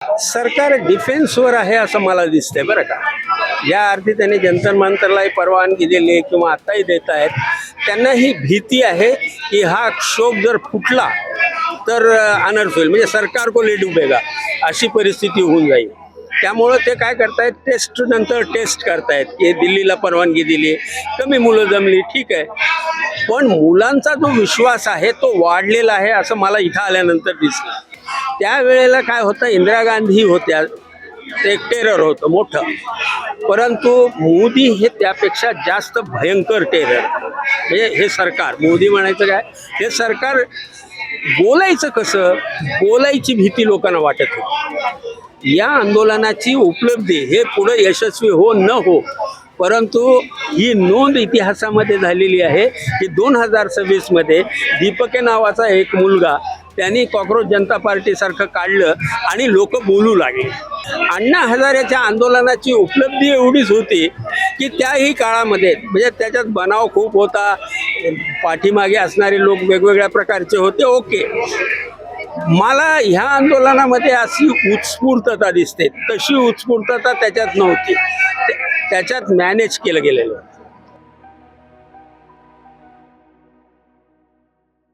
सरकार डिफेन्सवर आहे असं मला दिसतंय बरं का. ज्या अर्थी त्यांनी जंतर मंतरलाही परवानगी दिली किंवा आताही देत आहेत, त्यांना ही भीती आहे की हा क्षोभ जर फुटला तर अनर्थ होईल, म्हणजे सरकार को ले डुबेगा अशी परिस्थिती होऊन जाईल. त्यामुळं ते काय करतायत, टेस्ट नंतर टेस्ट करतायत की दिल्लीला परवानगी दिली, कमी मुलं जमली, ठीक आहे. पण मुलांचा जो विश्वास आहे तो वाढलेला आहे असं मला इथं आल्यानंतर दिसलं. त्यावेळेला काय होतं, इंदिरा गांधी होत्या, ते एक टेरर होतं मोठं, परंतु मोदी हे त्यापेक्षा जास्त भयंकर टेरर. म्हणजे हे सरकार, मोदी म्हणायचं काय, हे सरकार बोलायचं कसं, बोलायची भीती लोकांना वाटत होती. या आंदोलनाची उपलब्धी हे पुढे यशस्वी हो न हो, परंतु ही नोंद इतिहासामध्ये झालेली आहे की 2026मध्ये दीपके नावाचा एक मुलगा त्यांनी कॉक्रोच जनता पार्टीसारखं काढलं आणि लोक बोलू लागले. अण्णा हजारेच्या आंदोलनाची उपलब्धी एवढीच होती की त्याही काळामध्ये, म्हणजे त्याच्यात बनाव खूप होता, पाठीमागे असणारे लोक वेगवेगळ्या प्रकारचे होते, ओके. मला ह्या आंदोलनामध्ये अशी उत्स्फूर्तता दिसते, तशी उत्स्फूर्तता त्याच्यात नव्हती. त्याच्यात मॅनेज केलं गेलेलं.